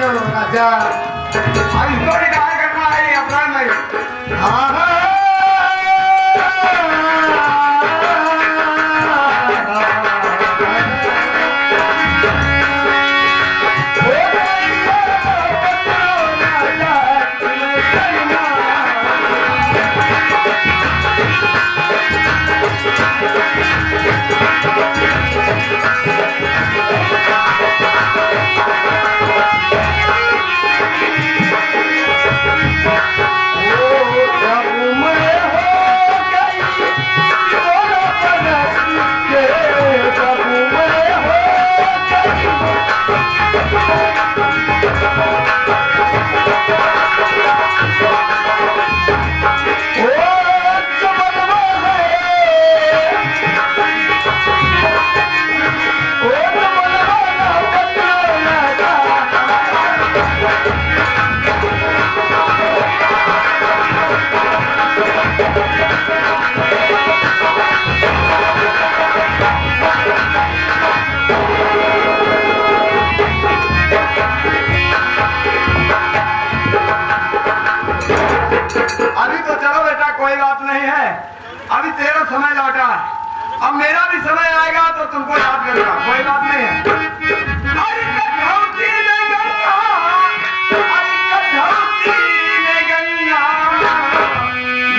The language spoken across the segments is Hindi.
राजा आज तो निकाल करना है ये अपराध नहीं। हाँ अभी तेरा समय लौटा, अब मेरा भी समय आएगा तो तुमको याद करूंगा, कोई बात नहीं है। अरे कठौती में गंगा, अरे कठौती में गंगा,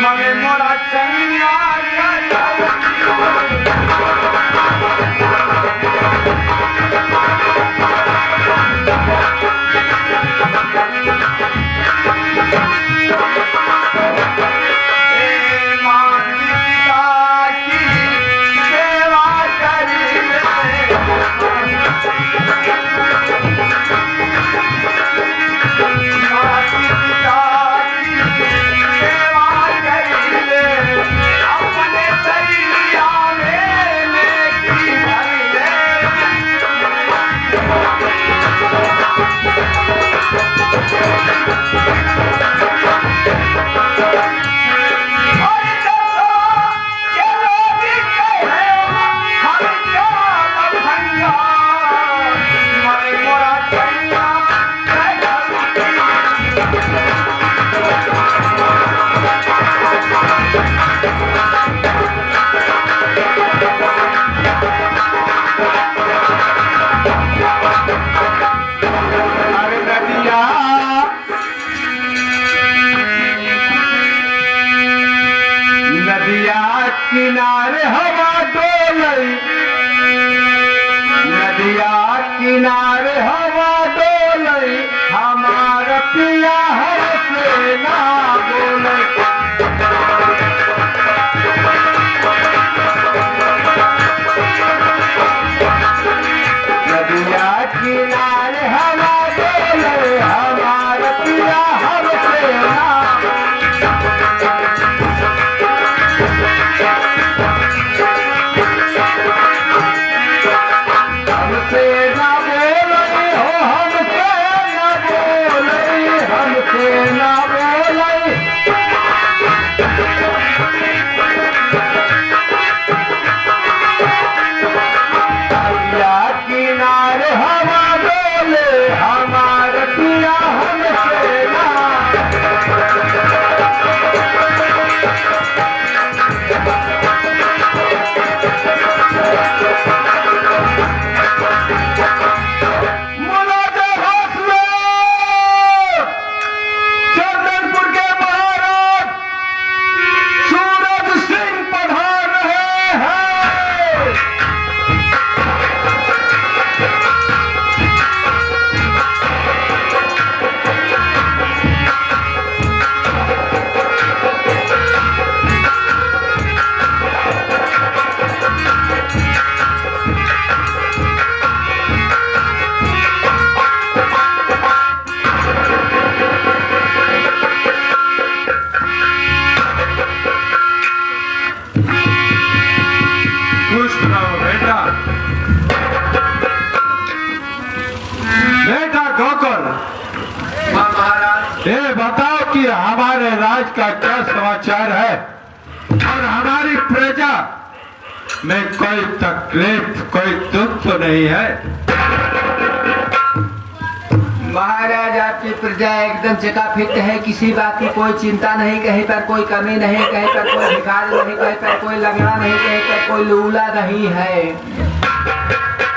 मगे मोरा चंगा किनारे हवा डोलई, नदिया किनारे हवा डोलई, हमारा पिया हमसे ना बोलई। नदिया किनारे हवा डोलई, हमारा पिया हमसे ना ये बताओ कि हमारे राज्य का क्या समाचार है और हमारी प्रजा में कोई तकलीफ कोई दुख तो नहीं है? महाराज आपकी प्रजा एकदम चकाफिट है, किसी बात की कोई चिंता नहीं, कहीं पर कोई कमी नहीं, कहीं पर कोई भिखारी नहीं, कहीं पर कोई लगना नहीं, कहीं पर कोई लूला नहीं है।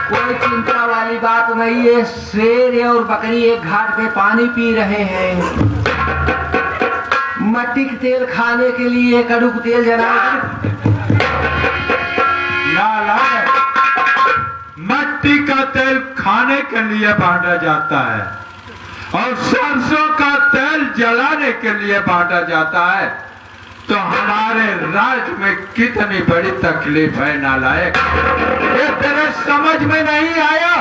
कोई चिंता वाली बात नहीं है। शेर और बकरी एक घाट पे पानी पी रहे हैं। मट्टी के तेल खाने के लिए कड़ूक तेल जलाकर नालायक, मट्टी का तेल खाने के लिए बांटा जाता है और सरसों का तेल जलाने के लिए बांटा जाता है। तो हमारे राज्य में कितनी बड़ी तकलीफ है नालायक। ये तेरे समझ में नहीं आया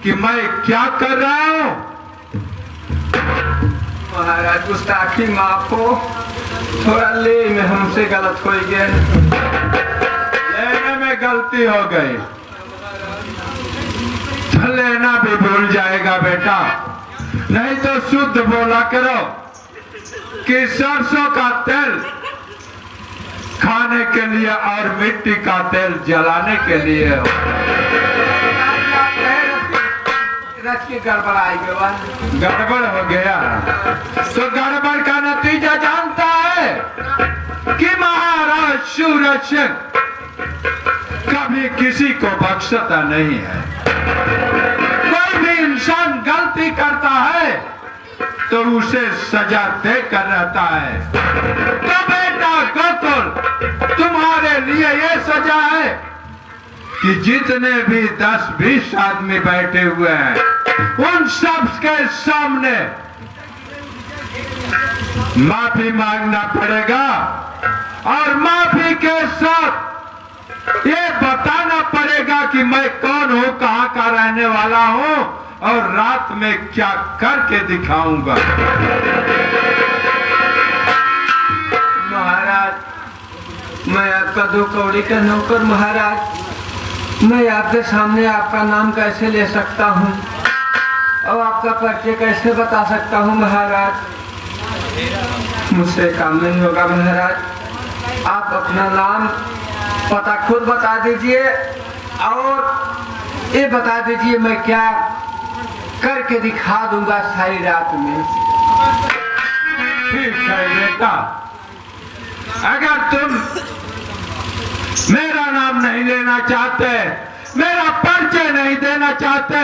कि मैं क्या कर रहा हूं? महाराज गुस्ताखी माफ हो, थोड़ा ले में हमसे गलत हो गया। लेने में गलती हो गई तो लेना भी भूल जाएगा बेटा। नहीं तो शुद्ध बोला करो कि सरसों का तेल खाने के लिए और मिट्टी का तेल जलाने के लिए हो। रच के गड़बड़ाई गवा। गड़बड़ हो गया तो गड़बड़ का नतीजा जानता है कि महाराज सूरज सिंह कभी किसी को बख्शता नहीं है। कोई भी इंसान गलती करता है तो उसे सजा देकर रहता है। तो बेटा गोकुल, तुम्हारे लिए ये सजा है कि जितने भी 10-20 आदमी बैठे हुए हैं उन सब के सामने माफी मांगना पड़ेगा और माफी के साथ ये बताना पड़ेगा कि मैं कौन हूं, कहां का रहने वाला हूं और रात में क्या करके दिखाऊंगा। महाराज, मैं आपका 2 कौड़ी का नौकर महाराज, मैं आपके सामने आपका नाम कैसे ले सकता हूँ और आपका परिचय कैसे बता सकता हूँ महाराज? मुझसे काम नहीं होगा महाराज। आप अपना नाम पता खुद बता दीजिए और ये बता दीजिए मैं क्या करके दिखा दूंगा सारी रात में। ठीक है बेटा, अगर तुम मेरा नाम नहीं लेना चाहते, मेरा परिचय नहीं देना चाहते,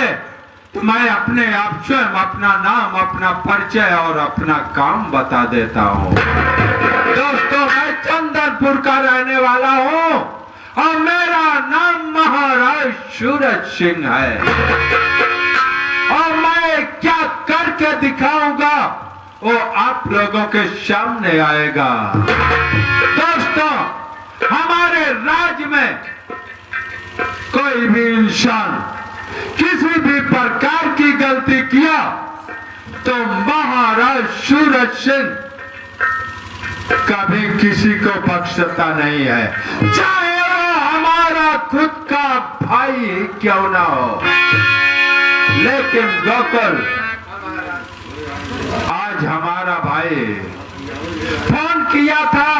तो मैं अपने आप स्वयं अपना नाम, अपना परिचय और अपना काम बता देता हूँ। दोस्तों, मैं चंदनपुर का रहने वाला हूँ और मेरा नाम महाराज सूरज सिंह है और मैं क्या करके दिखाऊंगा वो आप लोगों के सामने आएगा। दोस्तों, हमारे राज्य में कोई भी इंसान किसी भी प्रकार की गलती किया तो महाराज सूरज सिंह कभी किसी को बख्शता नहीं है, चाहे वो हमारा खुद का भाई क्यों ना हो। लेकिन गोकुल, आज हमारा भाई फोन किया था,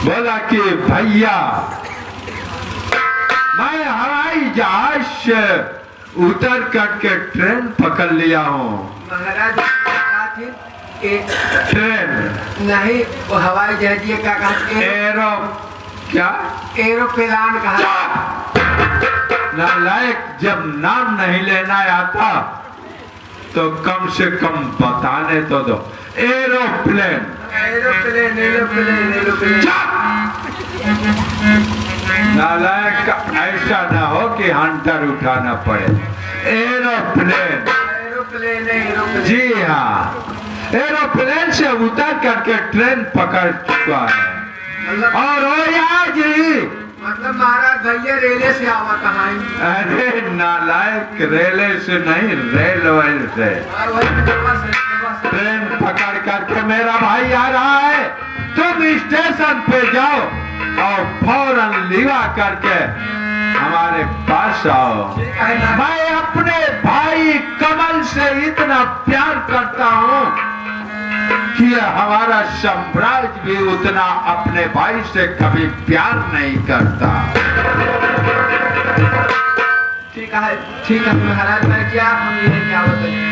बोला कि भैया मैं हवाई जहाज से उतर करके ट्रेन पकड़ लिया हूँ। महाराज ट्रेन नहीं, वो हवाई जहाज का कहा एरो क्या एरोप्लेन कहा। नालायक, जब नाम नहीं लेना आता तो कम से कम बताने तो दो। Aeroplane aeroplane aeroplane aeroplane. नालायक, ऐसा ना हो कि हंटर उठाना पड़े। Aeroplane, aeroplane aeroplane. जी हाँ, एरोप्लेन से उतर करके ट्रेन पकड़ चुका है और वो आज ही मतलब महाराज भैया रेले से आवा कहाँ? अरे नालायक, रेले से नहीं, रेलवे से ट्रेन पकड़ करके मेरा भाई आ रहा है। तुम स्टेशन पे जाओ और फौरन लिवा करके हमारे पास आओ। मैं अपने भाई कमल से इतना प्यार करता हूँ कि हमारा साम्राज्य भी उतना अपने भाई से कभी प्यार नहीं करता। ठीक कहा ठीक है महाराज बैठ जा, हम ये क्या होते हैं।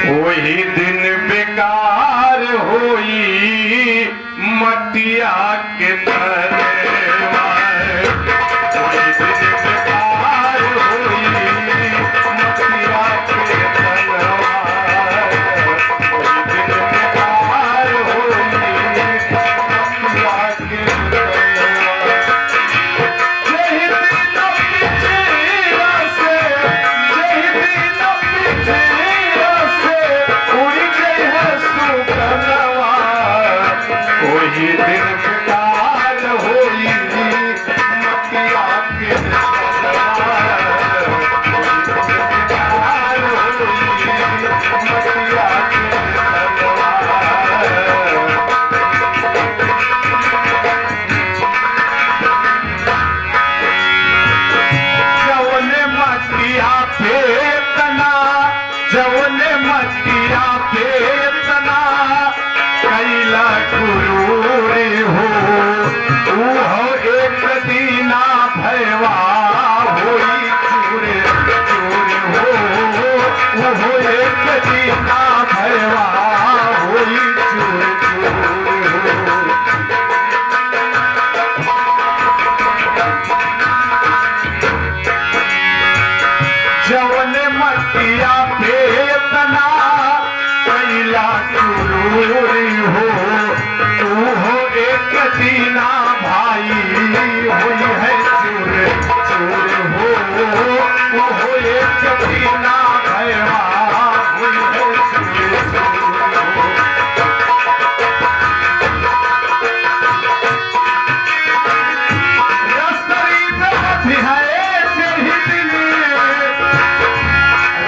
वही दिन बेकार होई मटिया के तरवा, वही दिन बेकार होई मटिया के तरवा, वही दिन बेकार होई मटिया के तरवा। जय दिन पिछड़ा से, जय दिन पिछड़ा से उड़ गई है सुगनवा, वही दिन बेकार होई मटिया के तरवा, वही दिन बेकार होई मटिया के तरवा। जवने मटिया पेतना, जवने मटिया पेतना कैला गुरूरी हो, ऊहो एक दीना भयवा होई चूर चूर हो, ऊहो एक दीना भयवा होई चूर चूर हो। जवने मटिया पेतना कैला चूरूरी हो, तू हो एक दीना भाई हुई है चूर चूर हो, वो हो एक दीना भयवा हुई है चूर चूर हो। रसरी में बधी है जही दिली,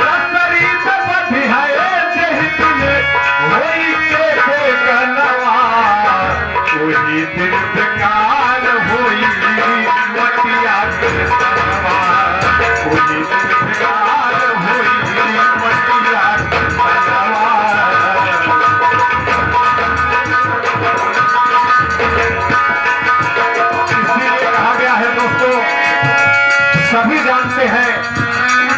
रसरी में बधी है जही दिली, वही के गनवा, वही दिन बेकार होई मटिया के तरवा, वही दिन बेकार होई मटिया के तरवा। इसीलिए कहा गया है दोस्तों, सभी जानते हैं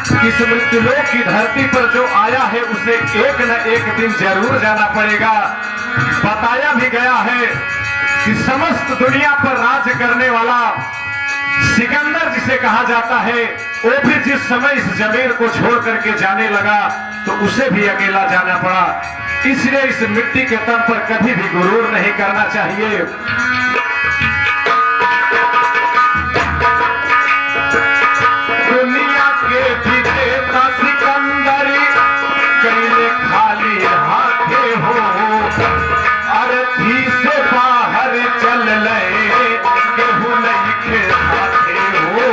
कि इस मृत्युलोक की धरती पर जो आया है उसे एक न एक दिन जरूर जाना पड़ेगा। बताया भी गया है कि समस्त दुनिया पर राज करने वाला सिकंदर जिसे कहा जाता है, वो भी जिस समय इस जमीन को छोड़ करके जाने लगा तो उसे भी अकेला जाना पड़ा। इसलिए इस मिट्टी के तन पर कभी भी गुरूर नहीं करना चाहिए। दुनिया के विजेता सिकंदर कैले खाली हाथे हो, अर्थी से बाहर चल ले केहू नहीं के साथे हो,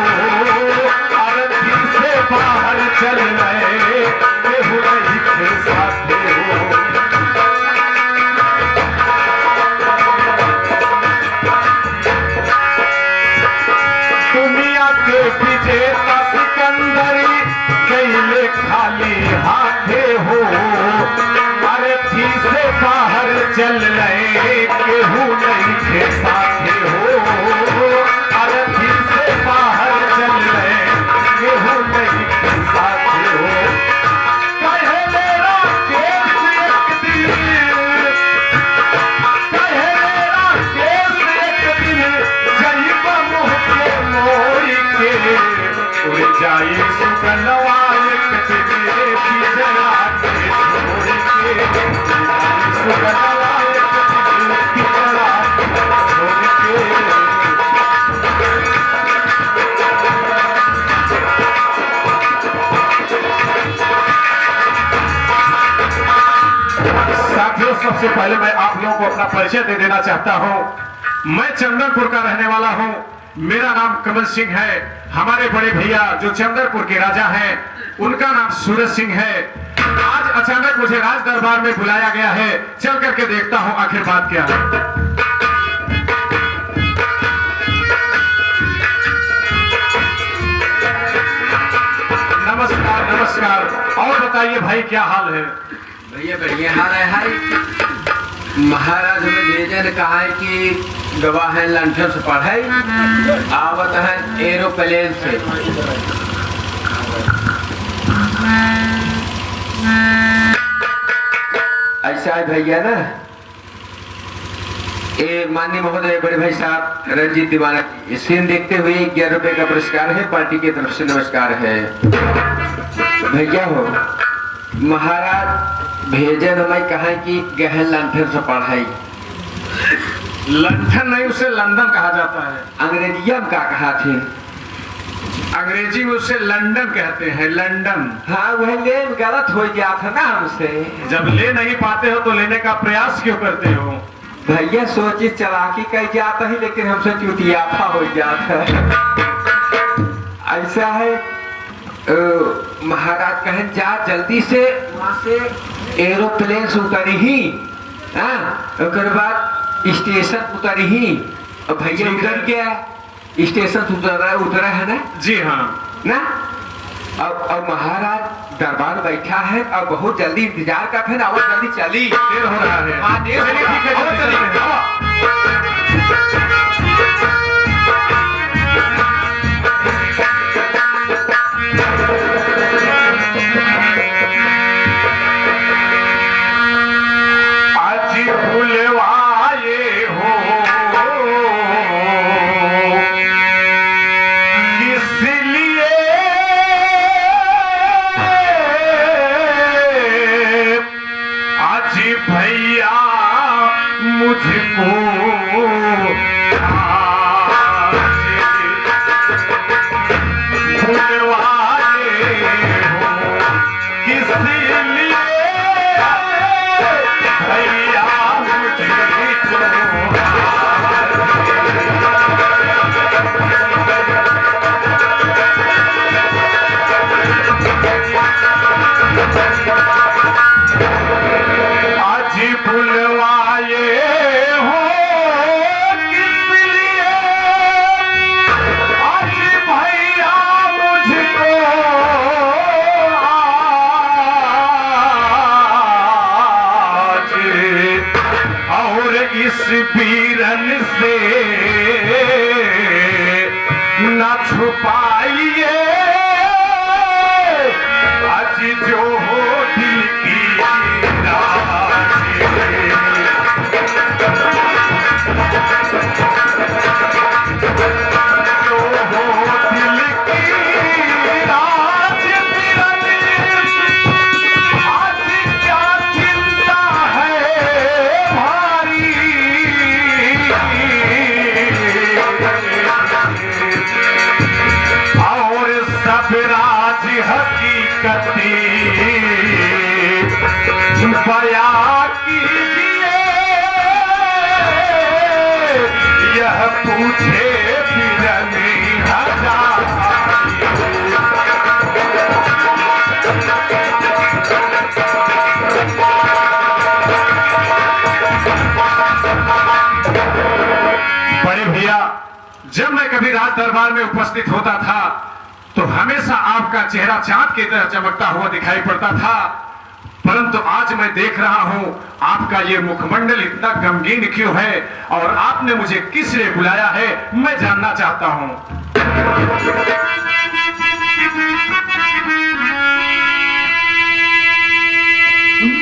अर्थी से बाहर चल ले केहू नहीं के साथे हो। दुनिया के विजेता सिकंदर कैले खाली हाथे हो, अर्थी से बाहर चल रहे केहू नहीं के साथे हो, अर्थी से बाहर चल रहे केहू नहीं के साथे हो। कहे मेरा केस एक दिन, कहे मेरा केस एक दिन, जही मुँह के मोई के उड़ जाई सुगनवा एक दिन पिजरा के छोड़ के, उड़ जाई सुगनवा एक दिन पिजरा के छोड़ साथियों, सबसे पहले मैं आप लोगों को अपना परिचय दे देना चाहता हूं। मैं चंदनपुर का रहने वाला हूं। मेरा नाम कमल सिंह है। हमारे बड़े भैया जो चंदनपुर के राजा हैं, उनका नाम सूरज सिंह है। आज अचानक मुझे राज दरबार में बुलाया गया है। चल करके देखता हूं आखिर बात क्या है। नमस्कार नमस्कार। और बताइए भाई, क्या हाल है? भैया बढ़िया हाल है। हाय महाराज हमें भेजन कहा है कि गवाह है लंठन से पढ़ाई आवत है एरोप्लेन से। ऐसा है भैया ना, ये माननीय महोदय बड़े भाई साहब रंजीत दीवाना स्क्रीन देखते हुए 11 रुपए का पुरस्कार है, पार्टी की तरफ से नमस्कार है। भैया हो महाराज भेजन हमें कहा कि गहन लंठन से पढ़ाई। लंदन नहीं, उसे लंदन कहा जाता है। अंग्रेजिया में क्या कहा थे? अंग्रेजी में उसे लंदन कहते हैं, लंदन। हाँ वह ले गलत हो गया था ना हमसे। जब ले नहीं पाते हो तो लेने का प्रयास क्यों करते हो? भैया सोची चलाकी कर जाता ही, लेकिन हमसे चुतियाफा हो जाता है। ऐसा है महाराज कहें जा जल्दी से वहां से एरोप्लेन से उतरी ही, उसके बाद स्टेशन उतरी ही। और भैया उतर गया, स्टेशन उतरा है ना? जी हाँ ना। अब महाराज दरबार बैठा है और बहुत जल्दी इंतजार का फिर और जल्दी चली, देर हो रहा है। हाँ देर चलिए, ठीक है, और जल्दी चली। चलते हैं। आज बुलवाए हो किस लिए, आज भैया मुझको बुलवाए हो किस लिए, भैया मुझको। आज बुलवाए हो किस लिए, आज भैया मुझको आज, और इस बीरन से न छुपाइए, आज जो हो दिल की राज, जो हो दिल की राज बीरन, आज क्या चिंता है भारी, और सब राज हकीकती बया कीजिए, यह पूछे बिरन हजार। बड़े भैया, जब मैं कभी राज दरबार में उपस्थित होता था तो हमेशा आपका चेहरा चांद की तरह चमकता हुआ दिखाई पड़ता था, परंतु आज मैं देख रहा हूं आपका ये मुखमंडल इतना गमगीन क्यों है, और आपने मुझे किस लिए बुलाया है, मैं जानना चाहता हूं।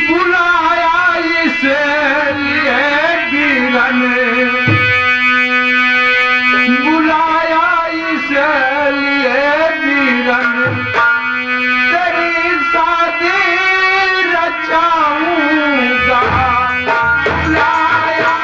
बुलाया इसलिए बीरन, बुलाया इसलिए बीरन, तेरी शादी रचाऊंगा। बुलाया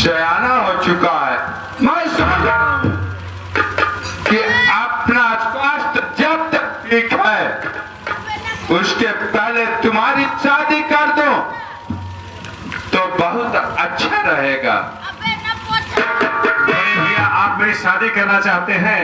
सयाना हो चुका है। मैं समझता हूं कि अपना स्वास्थ्य जब तक ठीक है उसके पहले तुम्हारी शादी कर दो तो बहुत अच्छा रहेगा। बड़े भैया आप मेरी शादी करना चाहते हैं?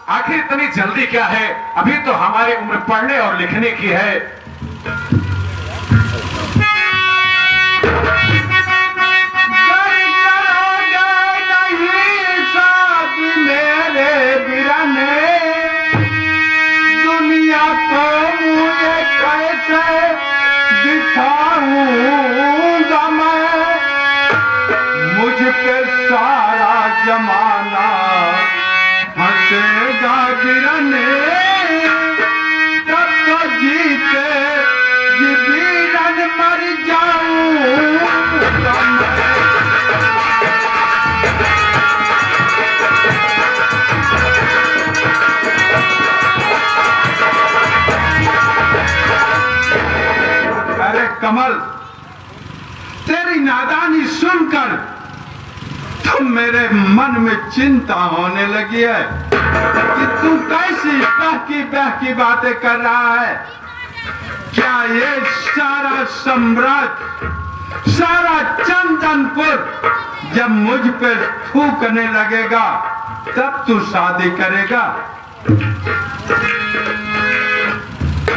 आखिर इतनी जल्दी क्या है? अभी तो हमारी उम्र पढ़ने और लिखने की है। मेरे बिरने दुनिया को मुझे कैसे दिखाऊंगा मैं, मुझ पे सारा जमाना हंसेगा बिरने, तब तो जीते जी बिरन मर जाऊंगा मैं। अरे कमल, तेरी नादानी सुनकर तो मेरे मन में चिंता होने लगी है कि तू कैसी बहकी बातें कर रहा है। क्या ये सारा साम्राज्य, सारा चंदनपुर जब मुझ पे थूकने लगेगा तब तू शादी करेगा?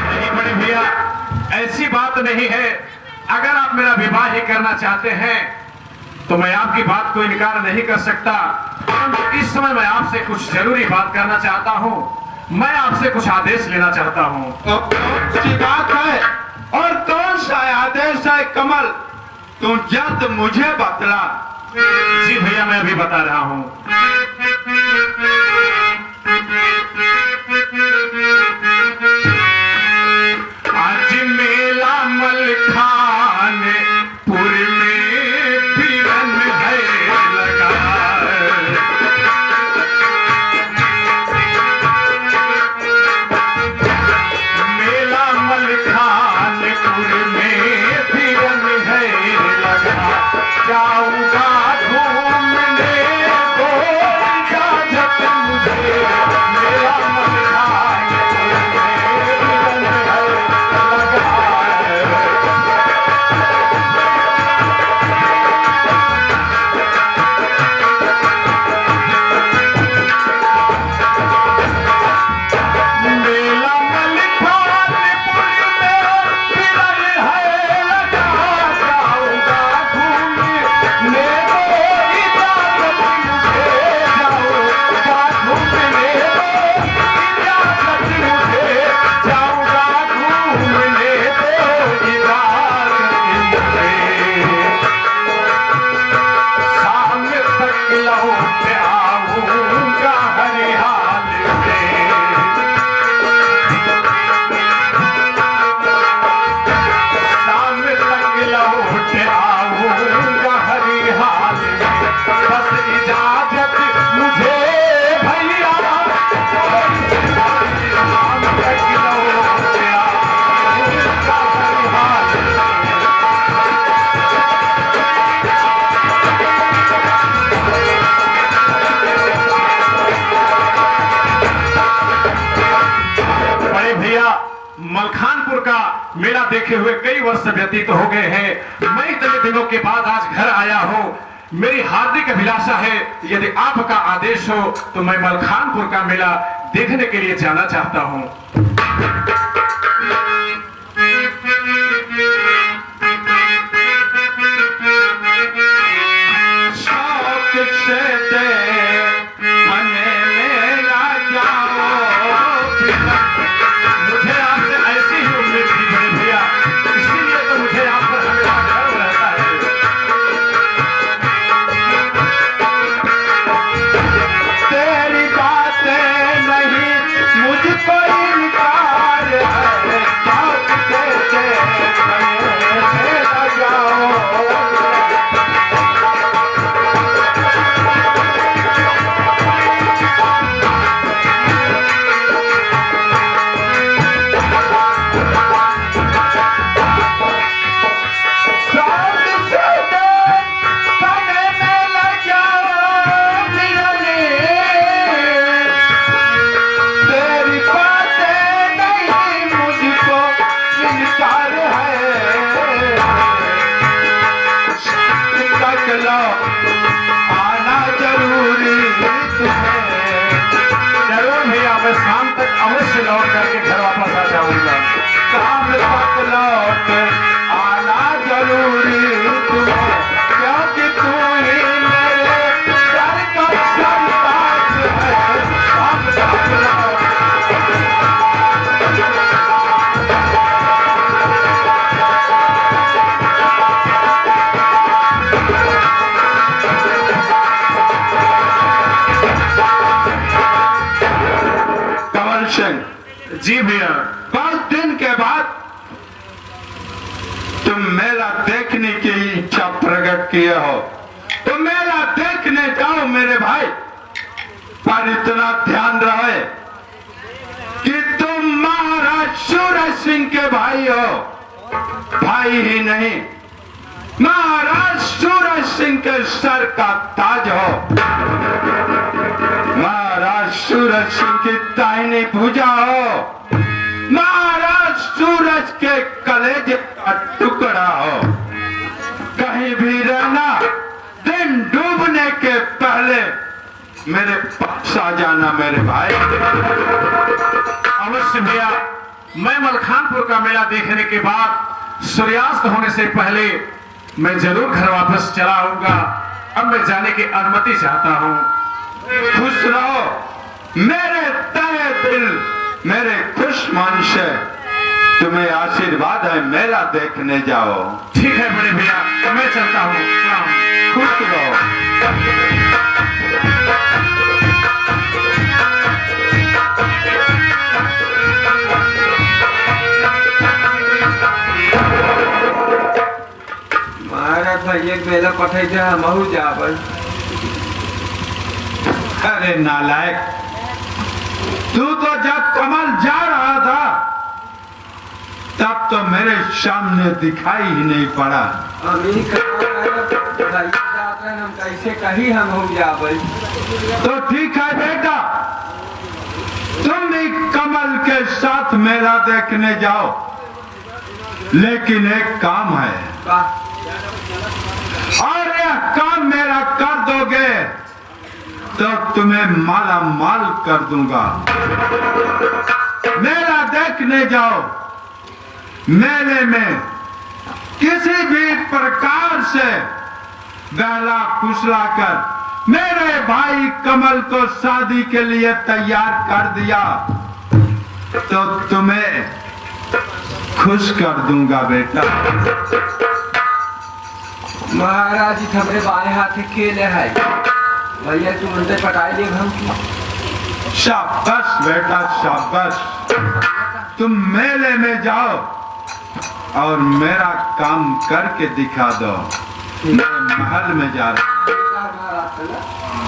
नहीं बड़े भैया, ऐसी बात नहीं है। अगर आप मेरा विवाह ही करना चाहते हैं तो मैं आपकी बात को इनकार नहीं कर सकता। इस समय मैं आपसे कुछ जरूरी बात करना चाहता हूं। मैं आपसे कुछ आदेश लेना चाहता हूं। कौन सी बात है और कौन सा आदेश है कमल? तू जल्द मुझे बतला। जी भैया, मैं अभी बता रहा हूं। आज मेला मलखानपुर में बिरन है लगा, मेला मलखानपुर में बिरन है लगा, जाऊंगा घूमने को इजाजत मुझे मेला देखे हुए कई वर्ष व्यतीत हो गए हैं। मैं इतने दिनों के बाद आज घर आया हूँ। मेरी हार्दिक अभिलाषा है, यदि आपका आदेश हो तो मैं मलखानपुर का मेला देखने के लिए जाना चाहता हूँ। मुझे आपसे ऐसी ही उम्मीद थी बड़े भैया, इसीलिए तो मुझे आप पर हमेशा गर्व रहता है। तेरी बातें नहीं मुझको इनकार है, बात कहते जाओ। आना जरूरी जरूर भैया, मैं शाम तक अवश्य लौट करके घर वापस आ जाऊंगा। शाम तक लौट आना जरूरी तुम्हें, क्योंकि तू ही मेरे सर का सरताज है। शाम तक लौट जी भैया, 5 दिन के बाद तुम मेला देखने की इच्छा प्रकट किए हो, तो मेला देखने जाओ मेरे भाई। पर इतना ध्यान रहे कि तुम महाराज सूरज सिंह के भाई हो, भाई ही नहीं महाराज सूरज सिंह के सर का ताज हो, महाराज सूरज सिंह की दाहिनी भुजा हो, महाराज सूरज के कलेजे का टुकड़ा हो। कहीं भी रहना, दिन डूबने के पहले मेरे पास आ जाना मेरे भाई। अवश्य भैया, मैं मलखानपुर का मेला देखने के बाद सूर्यास्त होने से पहले मैं जरूर घर वापस चला आऊंगा। अब मैं जाने की अनुमति चाहता हूँ। खुश रहो मेरे तहे दिल, मेरे खुश मन से तुम्हें आशीर्वाद है, मेला देखने जाओ। ठीक है बड़े भैया, तो मैं चलता हूँ। प्रणाम। खुश रहो। महाराज भाई एक मेला पठाई थे, हमहू जाबल। अरे नालायक, तू तो जब कमल जा रहा था तब तो मेरे सामने दिखाई ही नहीं पड़ा। अभी हम कैसे कही हम हो जाबल। तो ठीक है बेटा, तुम भी कमल के साथ मेला देखने जाओ, लेकिन एक काम है, और यह काम मेरा कर दोगे तो तुम्हें माला माल कर दूंगा। मेला देखने जाओ, मेले में किसी भी प्रकार से बहला फुसला कर मेरे भाई कमल को शादी के लिए तैयार कर दिया तो तुम्हें खुश कर दूंगा बेटा। महाराज जी हमरे बाएं हाथ खेले है भैया, तुम उनसे पटाई ले हम की। शाबाश बेटा शाबाश, तुम मेले में जाओ और मेरा काम करके दिखा दो। मैं महल में जा रहा हूँ।